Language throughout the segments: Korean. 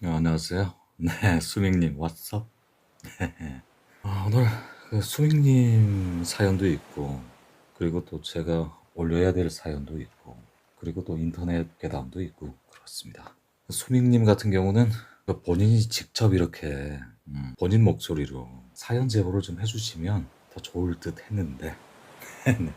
안녕하세요. 네, 수민님, 왓썹? 오늘 수민님 사연도 있고, 그리고 또 제가 올려야 될 사연도 있고, 그리고 또 인터넷 괴담도 있고, 그렇습니다. 수민님 같은 경우는 본인이 직접 이렇게 본인 목소리로 사연 제보를 좀 해주시면 더 좋을 듯 했는데, 네,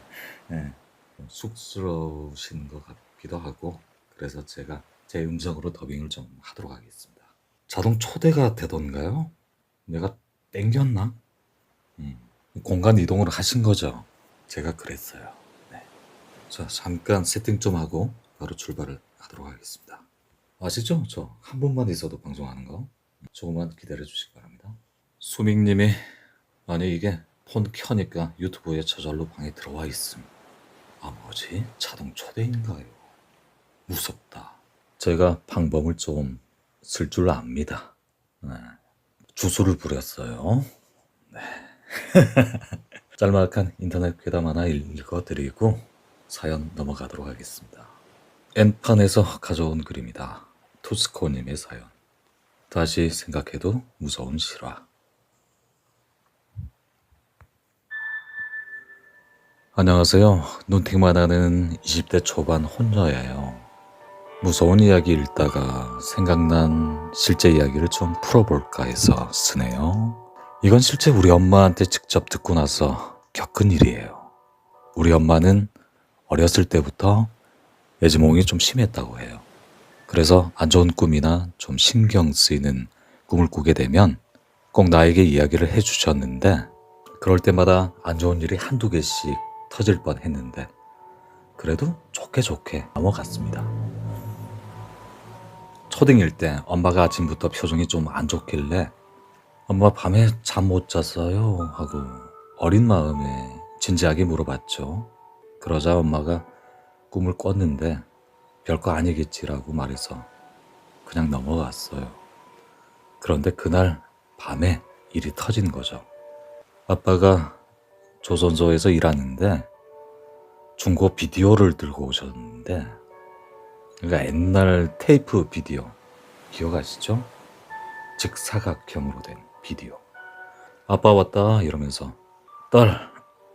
네, 좀 쑥스러우신 것 같기도 하고, 그래서 제가 제 음성으로 더빙을 좀 하도록 하겠습니다. 자동 초대가 되던가요? 내가 땡겼나? 음, 공간 이동을 하신 거죠? 제가 그랬어요. 네. 자, 잠깐 세팅 좀 하고 바로 출발을 하도록 하겠습니다. 아시죠? 저 한 분만 있어도 방송하는 거. 조금만 기다려 주시기 바랍니다. 수믹님이 아니 이게 폰 켜니까 유튜브에 저절로 방에 들어와 있음. 아 뭐지? 자동 초대인가요? 무섭다. 제가 방법을 좀 쓸 줄 압니다. 네. 주소를 부렸어요. 짤막한 인터넷 괴담 하나 읽어드리고 사연 넘어가도록 하겠습니다. N판에서 가져온 글입니다. 투스코님의 사연. 다시 생각해도 무서운 실화. 안녕하세요. 눈팅만 하는 20대 초반 혼자예요. 무서운 이야기 읽다가 생각난 실제 이야기를 좀 풀어볼까 해서 쓰네요. 이건 실제 우리 엄마한테 직접 듣고 나서 겪은 일이에요. 우리 엄마는 어렸을 때부터 애지몽이 좀 심했다고 해요. 그래서 안 좋은 꿈이나 좀 신경 쓰이는 꿈을 꾸게 되면 꼭 나에게 이야기를 해주셨는데 그럴 때마다 안 좋은 일이 한두 개씩 터질 뻔 했는데 그래도 좋게 넘어갔습니다. 초딩일 때 엄마가 아침부터 표정이 좀 안 좋길래 엄마 밤에 잠 못 잤어요 하고 어린 마음에 진지하게 물어봤죠. 그러자 엄마가 꿈을 꿨는데 별거 아니겠지라고 말해서 그냥 넘어갔어요. 그런데 그날 밤에 일이 터진 거죠. 아빠가 조선소에서 일하는데 중고 비디오를 들고 오셨는데 그러니까 옛날 테이프 비디오 기억하시죠? 직사각형으로 된 비디오. 아빠 왔다 이러면서 딸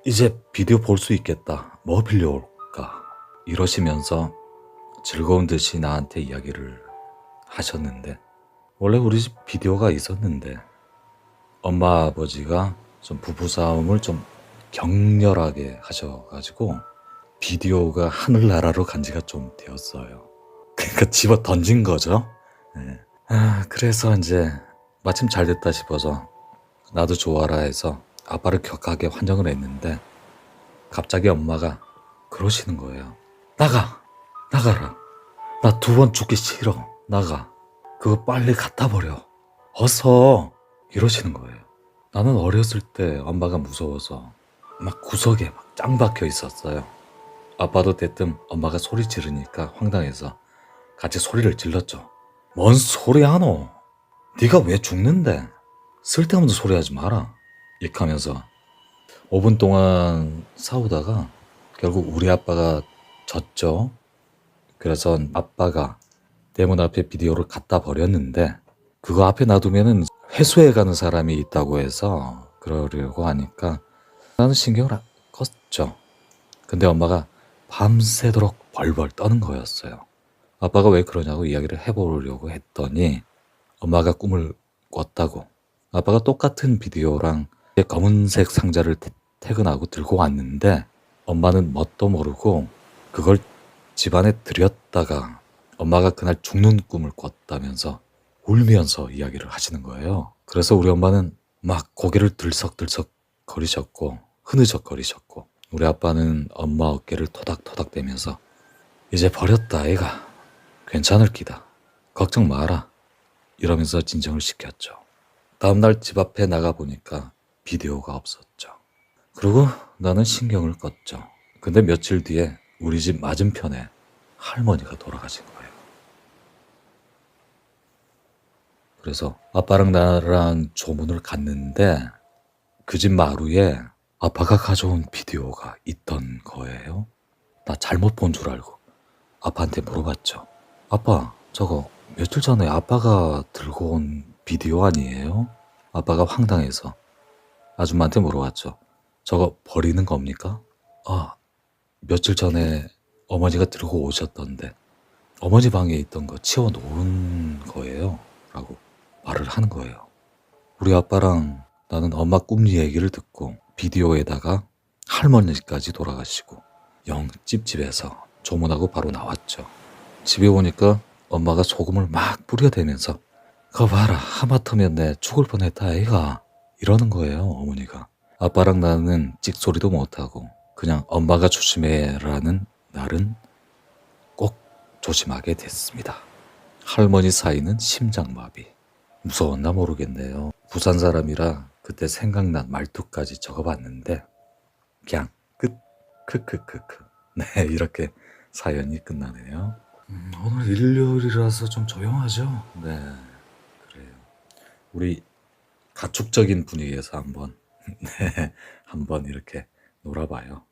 이제 비디오 볼 수 있겠다. 뭐 빌려올까? 이러시면서 즐거운 듯이 나한테 이야기를 하셨는데 원래 우리 집 비디오가 있었는데 엄마 아버지가 좀 부부싸움을 좀 격렬하게 하셔가지고 비디오가 하늘나라로 간 지가 좀 되었어요. 그러니까 집어 던진 거죠. 네. 그래서 이제 마침 잘 됐다 싶어서 나도 좋아라 해서 아빠를 격하게 환영을 했는데 갑자기 엄마가 그러시는 거예요. 나가라. 나 두 번 죽기 싫어. 나가. 그거 빨리 갖다 버려. 어서. 이러시는 거예요. 나는 어렸을 때 엄마가 무서워서 막 구석에 막 짱 박혀 있었어요. 아빠도 대뜸 엄마가 소리 지르니까 황당해서 같이 소리를 질렀죠. 뭔 소리 하노? 네가 왜 죽는데? 쓸데없는 소리 하지 마라. 이렇게 하면서 5분 동안 싸우다가 결국 우리 아빠가 졌죠. 그래서 아빠가 대문 앞에 비디오를 갖다 버렸는데 그거 앞에 놔두면은 회수해 가는 사람이 있다고 해서 그러려고 하니까 나는 신경을 안 껐죠. 근데 엄마가 밤새도록 벌벌 떠는 거였어요. 아빠가 왜 그러냐고 이야기를 해보려고 했더니 엄마가 꿈을 꿨다고. 아빠가 똑같은 비디오랑 검은색 상자를 퇴근하고 들고 왔는데 엄마는 뭣도 모르고 그걸 집안에 들였다가 엄마가 그날 죽는 꿈을 꿨다면서 울면서 이야기를 하시는 거예요. 그래서 우리 엄마는 막 고개를 들썩들썩 거리셨고 흐느적거리셨고 우리 아빠는 엄마 어깨를 토닥토닥 대면서 이제 버렸다 아이가 괜찮을 기다 걱정 마라 이러면서 진정을 시켰죠. 다음날 집 앞에 나가보니까 비디오가 없었죠. 그리고 나는 신경을 껐죠. 근데 며칠 뒤에 우리 집 맞은편에 할머니가 돌아가신 거예요. 그래서 아빠랑 나랑 조문을 갔는데 그 집 마루에 아빠가 가져온 비디오가 있던 거예요. 나 잘못 본 줄 알고 아빠한테 물어봤죠. 아빠 저거 며칠 전에 아빠가 들고 온 비디오 아니에요? 아빠가 황당해서 아줌마한테 물어봤죠. 저거 버리는 겁니까? 아, 며칠 전에 어머니가 들고 오셨던데 어머니 방에 있던 거 치워 놓은 거예요. 라고 말을 하는 거예요. 우리 아빠랑 나는 엄마 꿈 얘기를 듣고 비디오에다가 할머니까지 돌아가시고 영 찝찝해서 조문하고 바로 나왔죠. 집에 오니까 엄마가 소금을 막 뿌려대면서 그거 봐라 하마터면 내 죽을 뻔했다 아이가 이러는 거예요. 어머니가. 아빠랑 나는 찍소리도 못하고 그냥 엄마가 조심해라는 날은 꼭 조심하게 됐습니다. 할머니 사이는 심장마비. 무서웠나 모르겠네요. 부산 사람이라 그때 생각난 말투까지 적어봤는데 그냥 끝. 크크크크. 네, 이렇게 사연이 끝나네요. 오늘 일요일이라서 좀 조용하죠? 네, 그래요. 우리 가축적인 분위기에서 한번 네, 한번 이렇게 놀아봐요.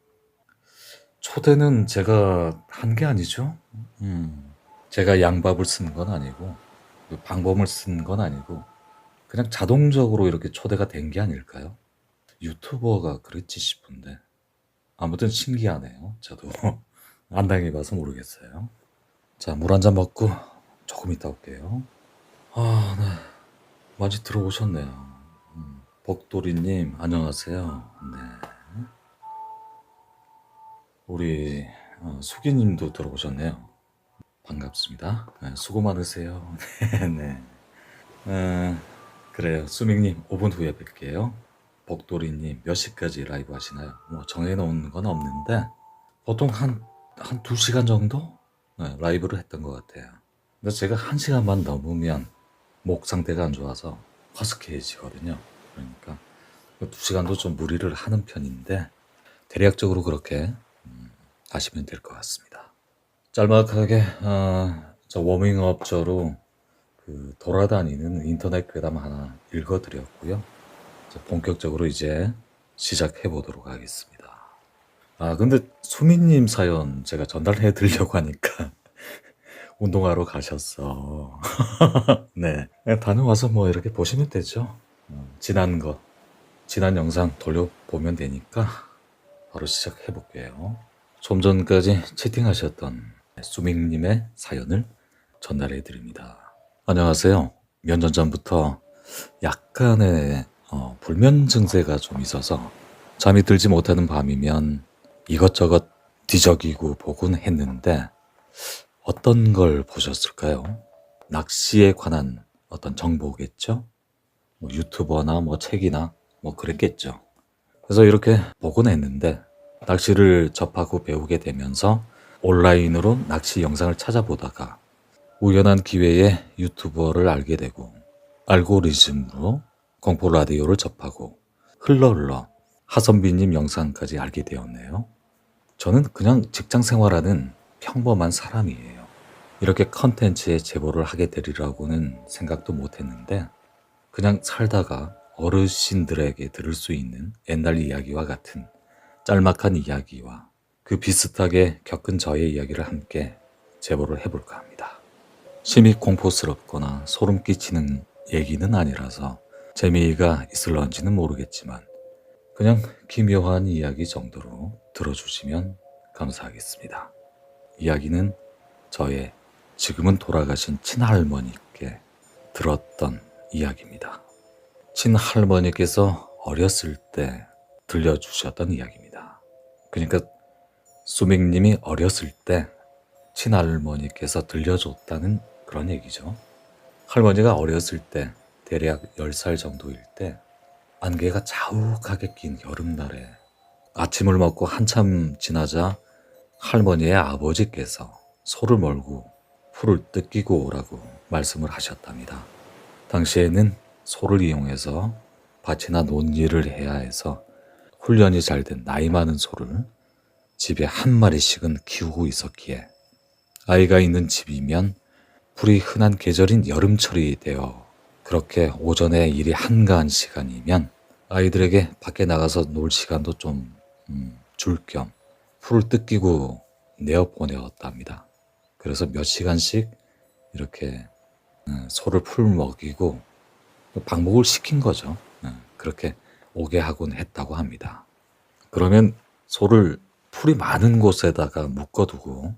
초대는 제가 한 게 아니죠. 제가 양밥을 쓴 건 아니고 그 방법을 쓴 건 아니고 그냥 자동적으로 이렇게 초대가 된 게 아닐까요? 유튜버가 그랬지 싶은데 아무튼 신기하네요. 저도 안 당해봐서 모르겠어요. 자, 물 한 잔 먹고 조금 이따 올게요. 아, 네. 많이 들어오셨네요. 복도리님, 안녕하세요. 네. 우리 수기님도 들어오셨네요. 반갑습니다. 네, 수고 많으세요. 네, 네. 그래요. 수明님, 5분 후에 뵐게요. 복도리님, 몇 시까지 라이브 하시나요? 뭐 정해놓은 건 없는데 보통 한 2시간 정도 네, 라이브를 했던 것 같아요. 근데 제가 1시간만 넘으면 목 상태가 안 좋아서 허스키해지거든요. 그러니까 2시간도 좀 무리를 하는 편인데 대략적으로 그렇게 하시면 될 것 같습니다. 짤막하게 저 워밍업저로 그 돌아다니는 인터넷 괴담 하나 읽어드렸고요. 본격적으로 이제 시작해 보도록 하겠습니다. 아, 근데 수민님 사연 제가 전달해 드리려고 하니까 운동하러 가셨어. 네. 다녀와서 뭐 이렇게 보시면 되죠. 지난 영상 돌려보면 되니까 바로 시작해 볼게요. 좀 전까지 채팅하셨던 수민님의 사연을 전달해 드립니다. 안녕하세요. 몇 년 전부터 약간의 불면 증세가 좀 있어서 잠이 들지 못하는 밤이면 이것저것 뒤적이고 보곤 했는데 어떤 걸 보셨을까요? 낚시에 관한 어떤 정보겠죠? 뭐 유튜버나 뭐 책이나 뭐 그랬겠죠. 그래서 이렇게 보곤 했는데 낚시를 접하고 배우게 되면서 온라인으로 낚시 영상을 찾아보다가 우연한 기회에 유튜버를 알게 되고 알고리즘으로 공포 라디오를 접하고 흘러 하선비님 영상까지 알게 되었네요. 저는 그냥 직장 생활하는 평범한 사람이에요. 이렇게 컨텐츠에 제보를 하게 되리라고는 생각도 못했는데 그냥 살다가 어르신들에게 들을 수 있는 옛날 이야기와 같은 짤막한 이야기와 그 비슷하게 겪은 저의 이야기를 함께 제보를 해볼까 합니다. 심히 공포스럽거나 소름 끼치는 얘기는 아니라서 재미가 있을런지는 모르겠지만 그냥 기묘한 이야기 정도로 들어주시면 감사하겠습니다. 이야기는 저의 지금은 돌아가신 친할머니께 들었던 이야기입니다. 친할머니께서 어렸을 때 들려주셨던 이야기입니다. 그러니까 수맹님이 어렸을 때 친할머니께서 들려줬다는 그런 얘기죠. 할머니가 어렸을 때 대략 10살 정도일 때 안개가 자욱하게 낀 여름날에 아침을 먹고 한참 지나자 할머니의 아버지께서 소를 몰고 풀을 뜯기고 오라고 말씀을 하셨답니다. 당시에는 소를 이용해서 밭이나 논일을 해야 해서 훈련이 잘 된 나이 많은 소를 집에 한 마리씩은 키우고 있었기에 아이가 있는 집이면 풀이 흔한 계절인 여름철이 되어 그렇게 오전에 일이 한가한 시간이면 아이들에게 밖에 나가서 놀 시간도 좀 줄 겸 풀을 뜯기고 내어 보내었답니다. 그래서 몇 시간씩 이렇게 소를 풀 먹이고 방목을 시킨 거죠. 그렇게 오게 하곤 했다고 합니다. 그러면 소를 풀이 많은 곳에다가 묶어두고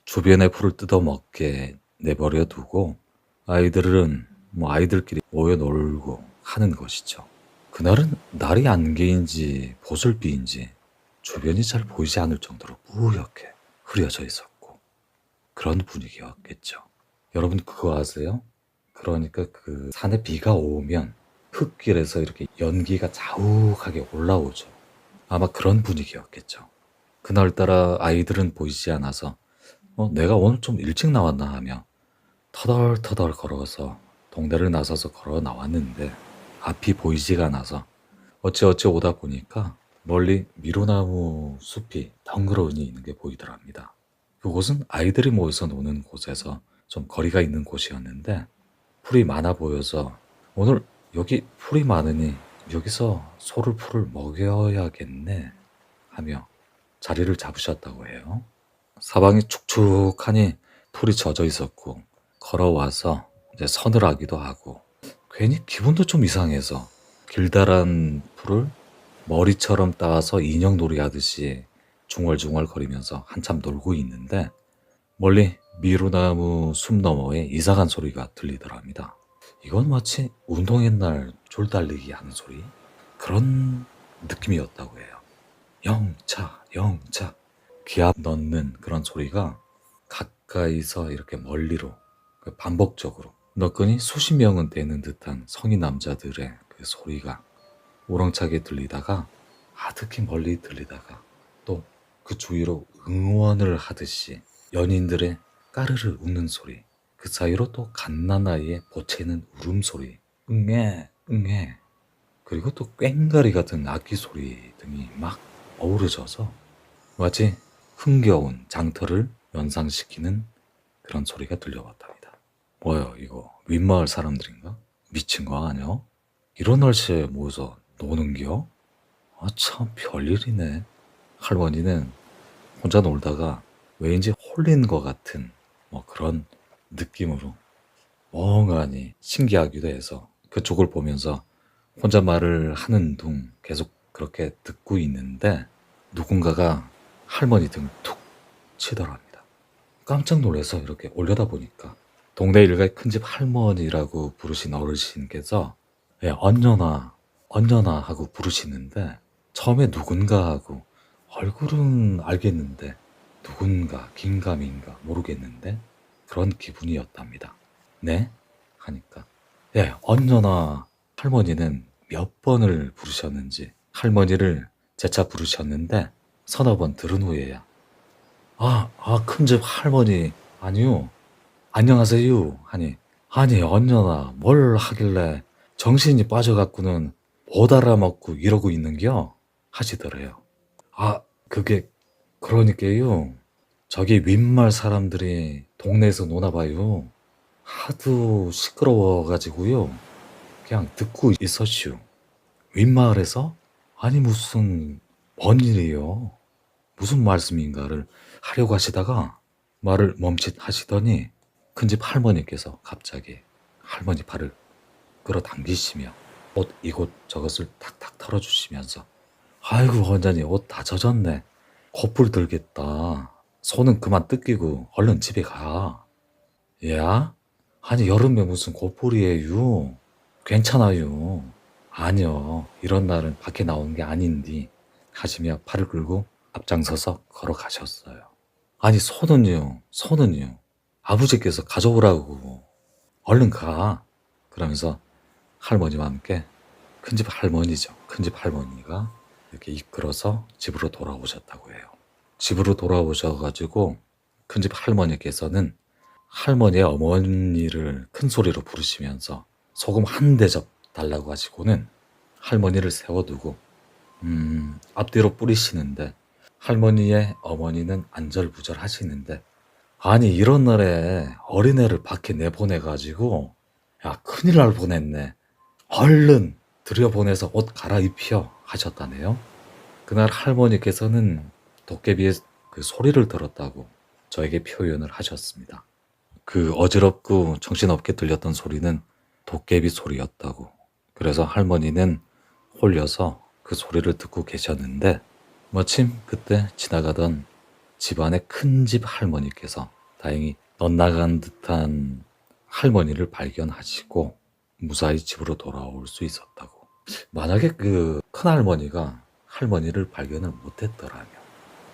주변의 풀을 뜯어먹게 내버려 두고 아이들은 아이들끼리 모여 놀고 하는 것이죠. 그날은 날이 안개인지 보슬비인지 주변이 잘 보이지 않을 정도로 뿌옇게 흐려져 있었고 그런 분위기였겠죠. 여러분 그거 아세요? 그러니까 그 산에 비가 오면 흙길에서 이렇게 연기가 자욱하게 올라오죠. 아마 그런 분위기였겠죠. 그날따라 아이들은 보이지 않아서 내가 오늘 좀 일찍 나왔나 하며 터덜터덜 걸어서 동네를 나서서 걸어 나왔는데 앞이 보이지가 않아서 어찌어찌 오다 보니까 멀리 미로나무 숲이 덩그러니 있는 게 보이더랍니다. 그곳은 아이들이 모여서 노는 곳에서 좀 거리가 있는 곳이었는데 풀이 많아 보여서 오늘 여기 풀이 많으니 여기서 소를 풀을 먹여야겠네 하며 자리를 잡으셨다고 해요. 사방이 축축하니 풀이 젖어 있었고 걸어와서 이제 서늘하기도 하고 괜히 기분도 좀 이상해서 길다란 풀을 머리처럼 따서 인형놀이 하듯이 중얼중얼 거리면서 한참 놀고 있는데 멀리 미루나무 숲 너머에 이상한 소리가 들리더랍니다. 이건 마치 운동의 날 줄달리기 하는 소리? 그런 느낌이었다고 해요. 영차, 영차. 기합 넣는 그런 소리가 가까이서 이렇게 멀리로 반복적으로 너끈히 수십 명은 되는 듯한 성인 남자들의 그 소리가 우렁차게 들리다가 아득히 멀리 들리다가 또 그 주위로 응원을 하듯이 연인들의 까르르 웃는 소리 그 사이로 또 갓난아이의 보채는 울음소리 응애 응애 그리고 또 꽹과리 같은 악기 소리 등이 막 어우러져서 마치 흥겨운 장터를 연상시키는 그런 소리가 들려왔답니다. 뭐야 이거 윗마을 사람들인가? 미친 거 아니야? 이런 날씨에 모여서 노는겨? 아 참 별일이네. 할머니는 혼자 놀다가 왜인지 홀린 것 같은 그런 느낌으로 멍하니 신기하기도 해서 그쪽을 보면서 혼자 말을 하는 둥 계속 그렇게 듣고 있는데 누군가가 할머니 등을 툭 치더랍니다. 깜짝 놀라서 이렇게 올려다보니까 동네 일가의 큰집 할머니라고 부르신 어르신께서 언녀나 언녀나 하고 부르시는데 처음에 누군가 하고 얼굴은 알겠는데 누군가 긴가민가 모르겠는데 그런 기분이었답니다. 네? 하니까 언녀나 할머니는 몇 번을 부르셨는지 할머니를 재차 부르셨는데 서너 번 들은 후에야 큰집 할머니 아니요 안녕하세요 하니 아니 언녀나 뭘 하길래 정신이 빠져갖고는 못 알아먹고 이러고 있는겨 하시더래요. 그게 그러니까요 저기 윗마을 사람들이 동네에서 노나봐요. 하도 시끄러워가지고요 그냥 듣고 있었슈. 윗마을에서? 아니 무슨 뭔 일이요? 무슨 말씀인가를 하려고 하시다가 말을 멈칫하시더니 큰집 할머니께서 갑자기 할머니 팔을 끌어당기시며 옷 이곳 저것을 탁탁 털어주시면서 아이고 원장님 옷 다 젖었네. 코뿔 들겠다. 손은 그만 뜯기고 얼른 집에 가. 야? 아니 여름에 무슨 코뿔이에요. 괜찮아요. 아니요. 이런 날은 밖에 나오는 게 아닌디 하시며 팔을 끌고 앞장서서 걸어가셨어요. 아니 손은요. 손은요. 아버지께서 가져오라고. 얼른 가. 그러면서 할머니와 함께 큰집 할머니죠. 큰집 할머니가 이렇게 이끌어서 집으로 돌아오셨다고 해요. 집으로 돌아오셔가지고 큰집 할머니께서는 할머니의 어머니를 큰 소리로 부르시면서 소금 한 대접 달라고 하시고는 할머니를 세워두고 앞뒤로 뿌리시는데 할머니의 어머니는 안절부절 하시는데 아니 이런 날에 어린애를 밖에 내보내가지고 야 큰일 날 뻔했네. 얼른 들여보내서 옷 갈아입혀 하셨다네요. 그날 할머니께서는 도깨비의 그 소리를 들었다고 저에게 표현을 하셨습니다. 그 어지럽고 정신없게 들렸던 소리는 도깨비 소리였다고. 그래서 할머니는 홀려서 그 소리를 듣고 계셨는데 마침 그때 지나가던 집안의 큰 집 할머니께서 다행히 넌나간 듯한 할머니를 발견하시고 무사히 집으로 돌아올 수 있었다고. 만약에 그 큰할머니가 할머니를 발견을 못했더라면,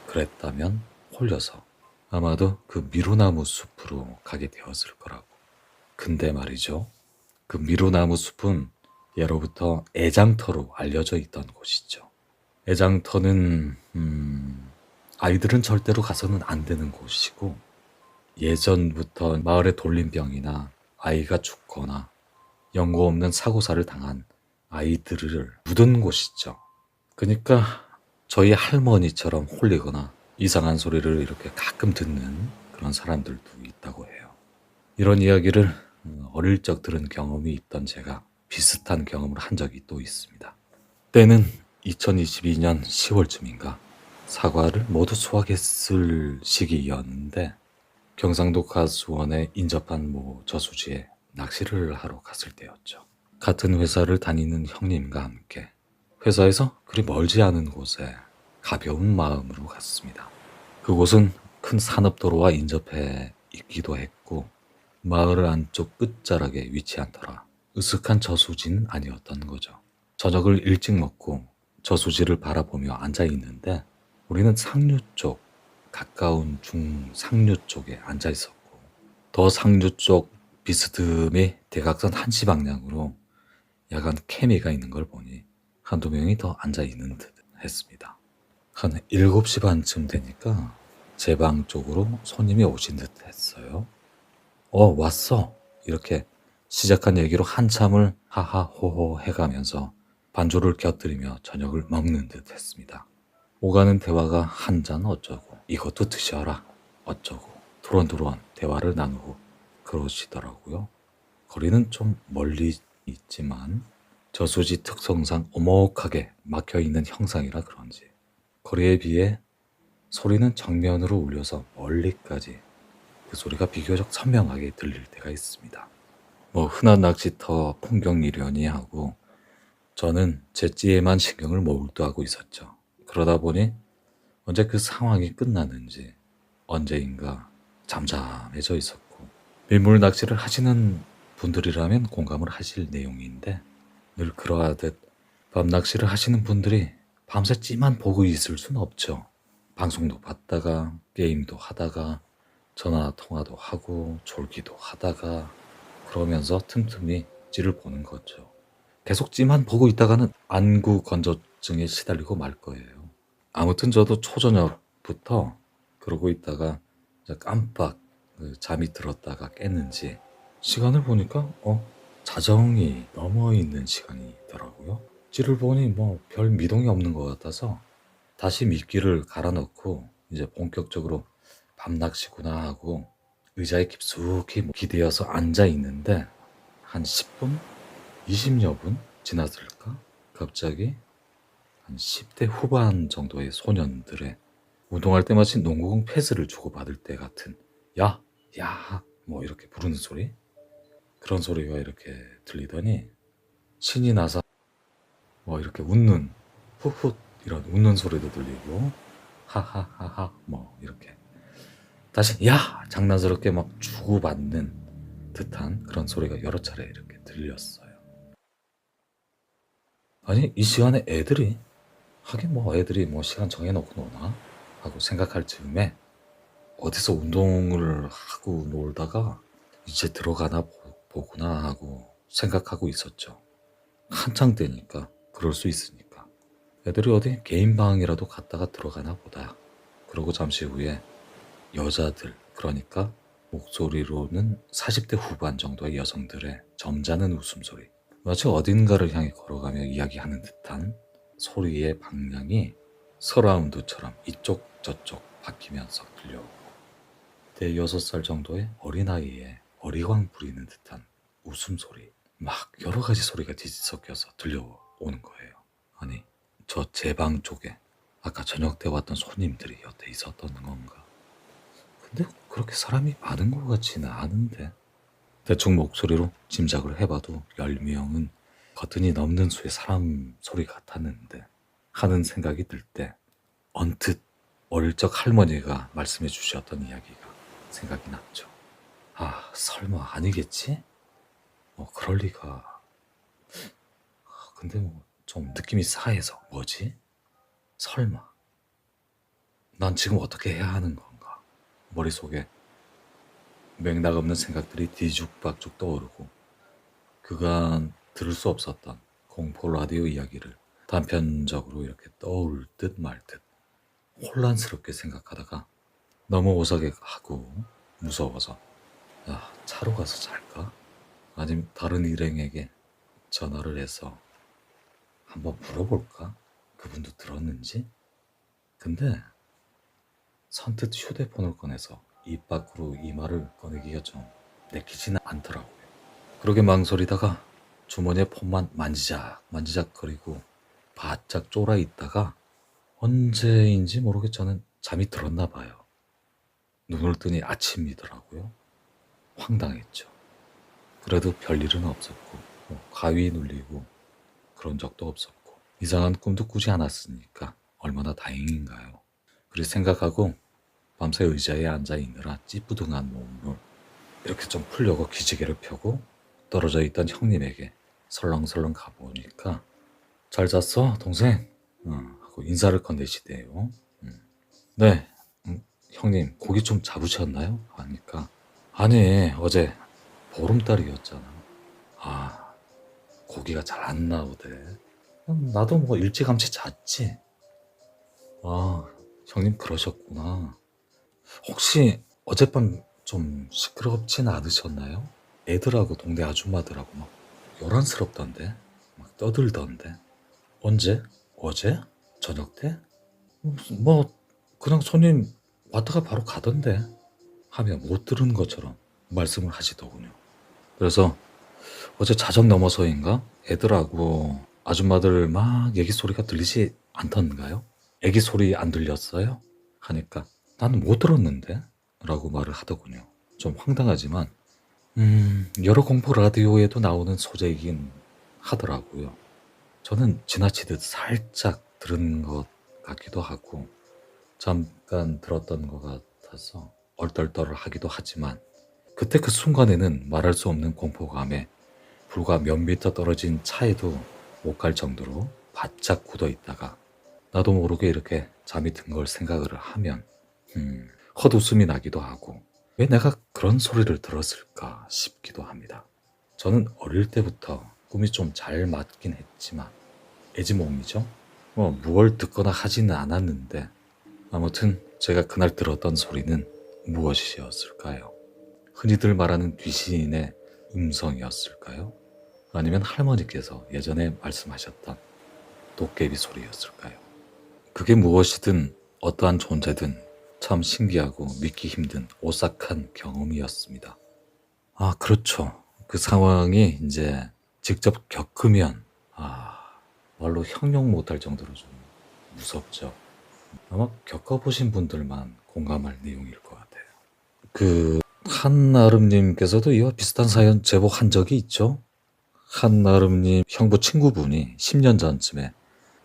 그랬다면 홀려서 아마도 그 미루나무 숲으로 가게 되었을 거라고. 근데 말이죠. 그 미루나무 숲은 예로부터 애장터로 알려져 있던 곳이죠. 애장터는 아이들은 절대로 가서는 안 되는 곳이고, 예전부터 마을의 돌림병이나 아이가 죽거나 연고 없는 사고사를 당한 아이들을 묻은 곳이죠. 그러니까 저희 할머니처럼 홀리거나 이상한 소리를 이렇게 가끔 듣는 그런 사람들도 있다고 해요. 이런 이야기를 어릴 적 들은 경험이 있던 제가 비슷한 경험을 한 적이 또 있습니다. 때는 2022년 10월쯤인가 사과를 모두 수확했을 시기였는데 경상도 가수원에 인접한 모 저수지에 낚시를 하러 갔을 때였죠. 같은 회사를 다니는 형님과 함께 회사에서 그리 멀지 않은 곳에 가벼운 마음으로 갔습니다. 그곳은 큰 산업도로와 인접해 있기도 했고 마을 안쪽 끝자락에 위치한 터라 으슥한 저수지는 아니었던 거죠. 저녁을 일찍 먹고 저수지를 바라보며 앉아 있는데 우리는 상류 쪽, 가까운 중상류 쪽에 앉아 있었고 더 상류 쪽 비스듬히 대각선 한시 방향으로 야간 케미가 있는 걸 보니 한두 명이 더 앉아 있는 듯 했습니다. 한 7시 반쯤 되니까 제 방 쪽으로 손님이 오신 듯 했어요. 왔어. 이렇게 시작한 얘기로 한참을 하하호호 해가면서 반주를 곁들이며 저녁을 먹는 듯 했습니다. 오가는 대화가 한 잔 어쩌고 이것도 드셔라 어쩌고 두런두런 대화를 나누고 그러시더라고요. 거리는 좀 멀리 있지만 저수지 특성상 오목하게 막혀있는 형상이라 그런지 거리에 비해 소리는 정면으로 울려서 멀리까지 그 소리가 비교적 선명하게 들릴 때가 있습니다. 뭐 흔한 낚시터 풍경이려니 하고 저는 제 찌에만 신경을 몰두하고 있었죠. 그러다 보니 언제 그 상황이 끝났는지 언제인가 잠잠해져 있었고 밀물 낚시를 하시는 분들이라면 공감을 하실 내용인데 늘 그러하듯 밤 낚시를 하시는 분들이 밤새 찌만 보고 있을 순 없죠. 방송도 봤다가 게임도 하다가 전화 통화도 하고 졸기도 하다가 그러면서 틈틈이 찌를 보는 거죠. 계속 찌만 보고 있다가는 안구 건조증에 시달리고 말 거예요. 아무튼 저도 초저녁부터 그러고 있다가 이제 깜빡 잠이 들었다가 깼는지 시간을 보니까 자정이 넘어 있는 시간이 있더라고요. 찌를 보니 뭐 별 미동이 없는 것 같아서 다시 미끼를 갈아 넣고 이제 본격적으로 밤낚시구나 하고 의자에 깊숙이 기대어서 앉아 있는데 한 10분? 20여 분 지났을까? 갑자기 한 10대 후반 정도의 소년들의 운동할 때 마치 농구공 패스를 주고받을 때 같은 야! 야! 뭐 이렇게 부르는 소리? 그런 소리가 이렇게 들리더니 신이 나서 뭐 이렇게 웃는 훗훗 이런 웃는 소리도 들리고 하하하하 뭐 이렇게 다시 야! 장난스럽게 막 주고받는 듯한 그런 소리가 여러 차례 이렇게 들렸어요. 아니 이 시간에 애들이 하긴 뭐 애들이 뭐 시간 정해놓고 노나 하고 생각할 즈음에 어디서 운동을 하고 놀다가 이제 들어가나 보구나 하고 생각하고 있었죠. 한창 되니까 그럴 수 있으니까 애들이 어디 개인방이라도 갔다가 들어가나 보다. 그러고 잠시 후에 여자들 그러니까 목소리로는 40대 후반 정도의 여성들의 점잖은 웃음소리 마치 어딘가를 향해 걸어가며 이야기하는 듯한 소리의 방향이 서라운드처럼 이쪽 저쪽 바뀌면서 들려오고 대여섯 살 정도의 어린아이의 어리광 부리는 듯한 웃음소리 막 여러 가지 소리가 뒤섞여서 들려오는 거예요. 아니 저 제 방 쪽에 아까 저녁 때 왔던 손님들이 여태 있었던 건가? 근데 그렇게 사람이 많은 것 같지는 않은데. 대충 목소리로 짐작을 해봐도 10명은 거뜬히 넘는 수의 사람 소리 같았는데 하는 생각이 들 때 언뜻 어릴 적 할머니가 말씀해 주셨던 이야기가 생각이 났죠. 아, 설마 아니겠지? 그럴 리가. 근데 좀 느낌이 싸해서 뭐지? 설마. 난 지금 어떻게 해야 하는 건가? 머릿속에 맥락 없는 생각들이 뒤죽박죽 떠오르고 그간 들을 수 없었던 공포 라디오 이야기를 단편적으로 이렇게 떠올 듯 말 듯 혼란스럽게 생각하다가 너무 오싹하고 무서워서 차로 가서 잘까? 아니면 다른 일행에게 전화를 해서 한번 물어볼까? 그분도 들었는지? 근데 선뜻 휴대폰을 꺼내서 입 밖으로 이 말을 꺼내기가 좀 내키지는 않더라고요. 그러게 망설이다가 주머니에 폰만 만지작거리고 바짝 쫄아 있다가 언제인지 모르게 저는 잠이 들었나 봐요. 눈을 뜨니 아침이더라고요. 황당했죠. 그래도 별일은 없었고 가위 눌리고 그런 적도 없었고 이상한 꿈도 꾸지 않았으니까 얼마나 다행인가요. 그리 생각하고 밤새 의자에 앉아 있느라 찌뿌둥한 몸을 이렇게 좀 풀려고 기지개를 펴고 떨어져 있던 형님에게 설렁설렁 가보니까 잘 잤어 동생? 하고 인사를 건네시대요. 네, 형님 고기 좀 잡으셨나요? 하니까 아니 어제 보름달이었잖아. 아, 고기가 잘 안 나오대. 나도 뭐 일찌감치 잤지. 아, 형님 그러셨구나. 혹시 어젯밤 좀 시끄럽진 않으셨나요? 애들하고 동네 아줌마들하고 막 요란스럽던데, 막 떠들던데. 언제? 어제? 저녁 때? 뭐 그냥 손님 왔다가 바로 가던데 하며 못 들은 것처럼 말씀을 하시더군요. 그래서 어제 자정 넘어서인가 애들하고 아줌마들 막 얘기 소리가 들리지 않던가요? 애기 소리 안 들렸어요? 하니까 나는 못 들었는데 라고 말을 하더군요. 좀 황당하지만 여러 공포 라디오에도 나오는 소재이긴 하더라고요. 저는 지나치듯 살짝 들은 것 같기도 하고 잠깐 들었던 것 같아서 얼떨떨하기도 하지만 그때 그 순간에는 말할 수 없는 공포감에 불과 몇 미터 떨어진 차에도 못 갈 정도로 바짝 굳어 있다가 나도 모르게 이렇게 잠이 든 걸 생각을 하면 헛웃음이 나기도 하고 왜 내가 그런 소리를 들었을까 싶기도 합니다. 저는 어릴 때부터 꿈이 좀 잘 맞긴 했지만 애지몽이죠. 무얼 듣거나 하지는 않았는데 아무튼 제가 그날 들었던 소리는 무엇이었을까요? 흔히들 말하는 귀신의 음성이었을까요? 아니면 할머니께서 예전에 말씀하셨던 도깨비 소리였을까요? 그게 무엇이든 어떠한 존재든 참 신기하고 믿기 힘든 오싹한 경험이었습니다. 아, 그렇죠. 그 상황이 이제 직접 겪으면 말로 형용 못할 정도로 좀 무섭죠. 아마 겪어보신 분들만 공감할 내용일 것 같아요. 한나름님께서도 이와 비슷한 사연 제보한 적이 있죠. 한나름님 형부 친구분이 10년 전쯤에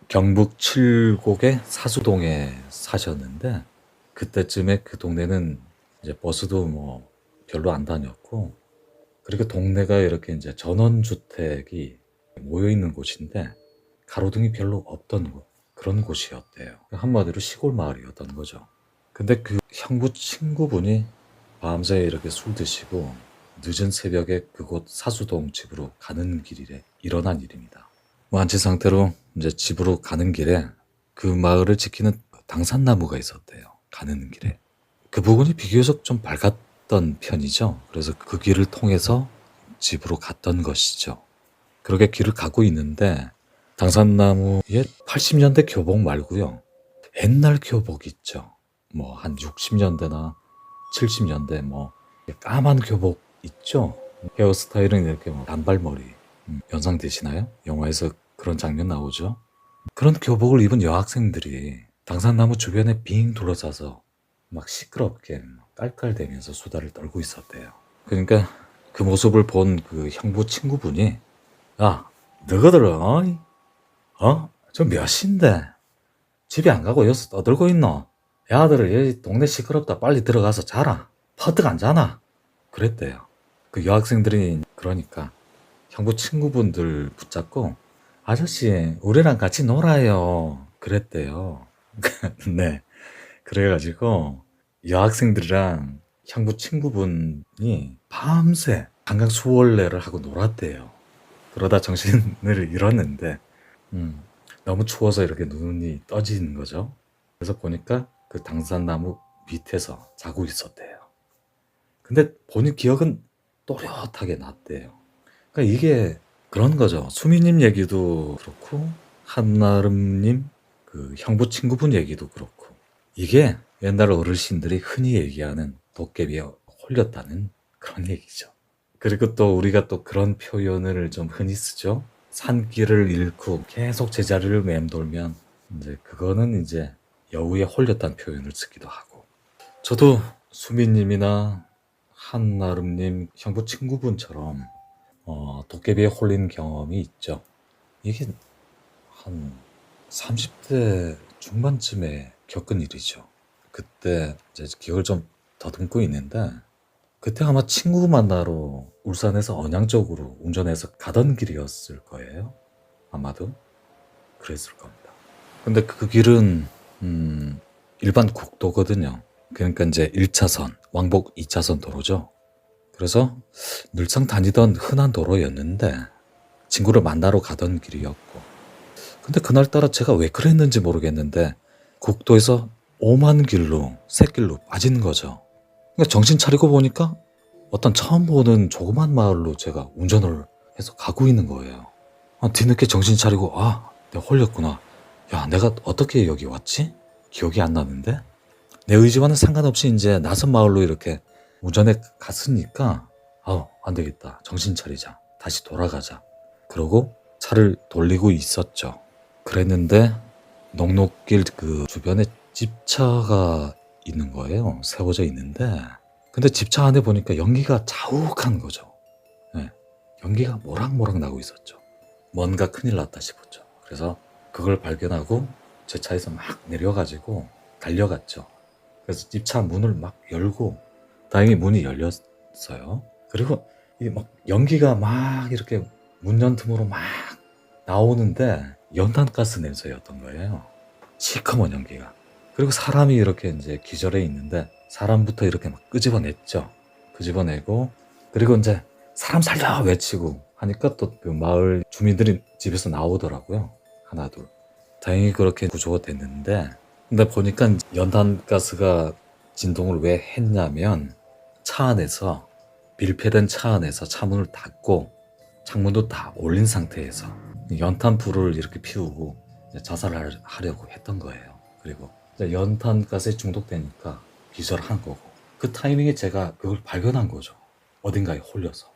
경북 칠곡의 사수동에 사셨는데 그때쯤에 그 동네는 이제 버스도 뭐 별로 안 다녔고 그리고 동네가 이렇게 이제 전원주택이 모여 있는 곳인데 가로등이 별로 없던 곳, 그런 곳이었대요. 한마디로 시골 마을이었던 거죠. 근데 그 형부 친구분이 밤새 이렇게 술 드시고 늦은 새벽에 그곳 사수동 집으로 가는 길에 일어난 일입니다. 완치 상태로 이제 집으로 가는 길에 그 마을을 지키는 당산나무가 있었대요. 가는 길에. 그 부분이 비교적 좀 밝았던 편이죠. 그래서 그 길을 통해서 집으로 갔던 것이죠. 그렇게 길을 가고 있는데 당산나무에 80년대 교복 말고요. 옛날 교복 있죠. 뭐 한 60년대나 70년대 뭐 까만 교복 있죠. 헤어스타일은 이렇게 뭐 단발머리 연상되시나요? 영화에서 그런 장면 나오죠. 그런 교복을 입은 여학생들이 당산나무 주변에 빙 둘러싸서 막 시끄럽게 막 깔깔대면서 수다를 떨고 있었대요. 그러니까 그 모습을 본 그 형부 친구분이 야, 너희들 저 몇 시인데 집에 안 가고 여기서 떠들고 있노? 야들을 여기 동네 시끄럽다 빨리 들어가서 자라. 퍼뜩 안 자나? 그랬대요. 그 여학생들이 그러니까 형부 친구분들 붙잡고 아저씨 우리랑 같이 놀아요 그랬대요. 네. 그래가지고 여학생들이랑 형부 친구분이 밤새 강강 수월래를 하고 놀았대요. 그러다 정신을 잃었는데 너무 추워서 이렇게 눈이 떠지는 거죠. 그래서 보니까 그 당산나무 밑에서 자고 있었대요. 근데 본인 기억은 또렷하게 났대요. 그러니까 이게 그런 거죠. 수미님 얘기도 그렇고 한나름님 그 형부 친구분 얘기도 그렇고 이게 옛날 어르신들이 흔히 얘기하는 도깨비에 홀렸다는 그런 얘기죠. 그리고 또 우리가 또 그런 표현을 좀 흔히 쓰죠. 산길을 잃고 계속 제자리를 맴돌면 이제 그거는 이제 여우에 홀렸다는 표현을 쓰기도 하고. 저도 수미님이나 한나름님 형부 친구분처럼 도깨비에 홀린 경험이 있죠. 이게 한 30대 중반쯤에 겪은 일이죠. 그때 이제 기억을 좀 더듬고 있는데 그때 아마 친구 만나러 울산에서 언양 쪽으로 운전해서 가던 길이었을 거예요. 아마도 그랬을 겁니다. 근데 그 길은 일반 국도거든요. 그러니까 이제 1차선, 왕복 2차선 도로죠. 그래서 늘상 다니던 흔한 도로였는데 친구를 만나러 가던 길이었고 근데 그날따라 제가 왜 그랬는지 모르겠는데 국도에서 오만 길로 샛길로 빠진 거죠. 그러니까 정신 차리고 보니까 어떤 처음 보는 조그만 마을로 제가 운전을 해서 가고 있는 거예요. 뒤늦게 정신 차리고 내가 홀렸구나. 야, 내가 어떻게 여기 왔지? 기억이 안 나는데? 내 의지와는 상관없이 이제 낯선 마을로 이렇게 운전해 갔으니까 안 되겠다. 정신 차리자. 다시 돌아가자. 그러고 차를 돌리고 있었죠. 그랬는데 녹록길 그 주변에 집차가 있는 거예요. 세워져 있는데 근데 집차 안에 보니까 연기가 자욱한 거죠. 네, 연기가 모락모락 나고 있었죠. 뭔가 큰일 났다 싶었죠. 그래서 그걸 발견하고 제 차에서 막 내려가지고 달려갔죠. 그래서 집차 문을 막 열고 다행히 문이 열렸어요. 그리고 이 막 연기가 막 이렇게 문연 틈으로 막 나오는데 연탄가스 냄새였던 거예요. 시커먼 연기가. 그리고 사람이 이렇게 이제 기절해 있는데 사람부터 이렇게 막 끄집어냈죠. 끄집어내고 그리고 이제 사람 살려 외치고 하니까 또 그 마을 주민들이 집에서 나오더라고요. 하나 둘. 다행히 그렇게 구조가 됐는데 근데 보니까 연탄가스가 진동을 왜 했냐면 차 안에서 밀폐된 차 안에서 차문을 닫고 창문도 다 올린 상태에서 연탄불을 이렇게 피우고 자살을 하려고 했던 거예요. 그리고 연탄가스에 중독되니까 기절한 거고 그 타이밍에 제가 그걸 발견한 거죠. 어딘가에 홀려서.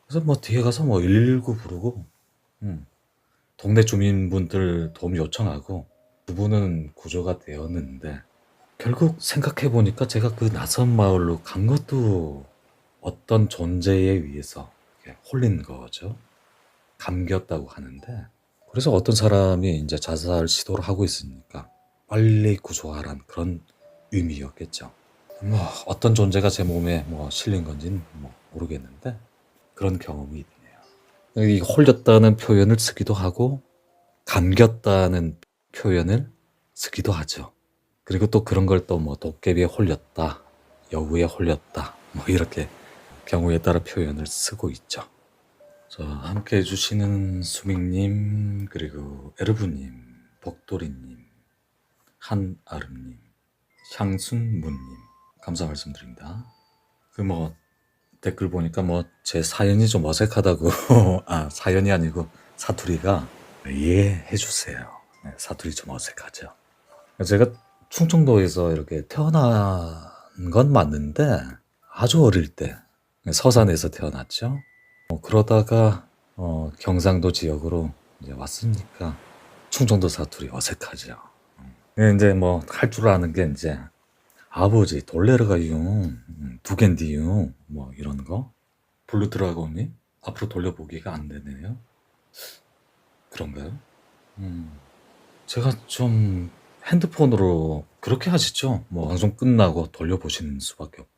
그래서 뭐 뒤에 가서 뭐 119 부르고 동네 주민분들 도움 요청하고 두 분은 구조가 되었는데 결국 생각해 보니까 제가 그 낯선 마을로 간 것도 어떤 존재에 의해서 홀린 거죠. 감겼다고 하는데 그래서 어떤 사람이 이제 자살 시도를 하고 있으니까 빨리 구조하라는 그런 의미였겠죠. 뭐 어떤 존재가 제 몸에 뭐 실린 건지는 뭐 모르겠는데 그런 경험이 있네요. 이 홀렸다는 표현을 쓰기도 하고 감겼다는 표현을 쓰기도 하죠. 그리고 또 그런 걸 또 뭐 도깨비에 홀렸다, 여우에 홀렸다 뭐 이렇게 경우에 따라 표현을 쓰고 있죠. 자, 함께 해주시는 수믹님, 그리고 에르브님, 복도리님, 한아름님, 향순문님 감사 말씀드립니다. 그 뭐 댓글 보니까 뭐 제 사연이 좀 어색하다고 사연이 아니고 사투리가 이해해 주세요. 네, 사투리 좀 어색하죠. 제가 충청도에서 이렇게 태어난 건 맞는데 아주 어릴 때 서산에서 태어났죠. 그러다가 경상도 지역으로 이제 왔으니까 충청도 사투리 어색하죠. 이제 뭐 할 줄 아는 게 이제 아버지 돌레르가요. 두 갠디요. 뭐 이런 거. 블루 드라곤이 앞으로 돌려보기가 안 되네요. 그런가요? 제가 좀 핸드폰으로 그렇게 하시죠? 뭐 방송 끝나고 돌려보시는 수밖에 없,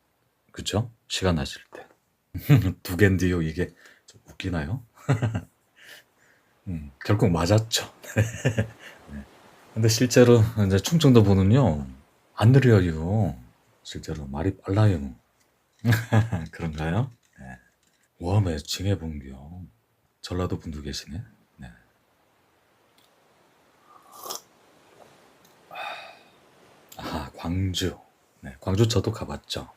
그죠? 시간 나실 때. 두 갠디요. 이게 좀 웃기나요? 결국 맞았죠. 네. 근데 실제로 이제 충청도 분은요, 안 느려요. 실제로 말이 빨라요. 그런가요? 네. 웜에 징해본겨. 전라도 분도 계시네. 네. 아, 광주. 네, 광주 저도 가봤죠.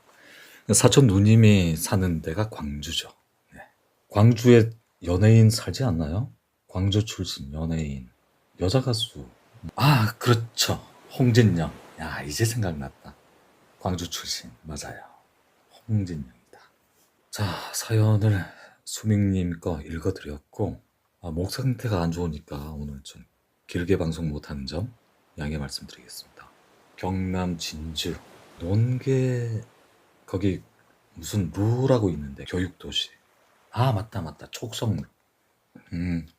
사촌 누님이 사는 데가 광주죠. 네. 광주에 연예인 살지 않나요? 광주 출신 연예인. 여자 가수. 아, 그렇죠. 홍진영. 야, 이제 생각났다. 광주 출신. 맞아요. 홍진영이다. 자, 사연을 수민님 거 읽어드렸고, 아, 목 상태가 안 좋으니까 오늘 좀 길게 방송 못하는 점 양해 말씀드리겠습니다. 경남 진주 논계 거기 무슨 루라고 있는데 교육도시. 아, 맞다 맞다, 촉성루.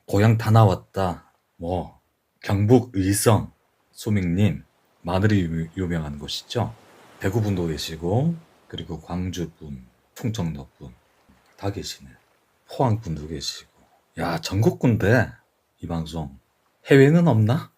고향 다 나왔다. 뭐 경북 의성 소민님, 마늘이 유명한 곳이죠. 대구분도 계시고, 그리고 광주분, 충청도분 다 계시네. 포항분도 계시고. 야, 전국군데 이 방송 해외는 없나?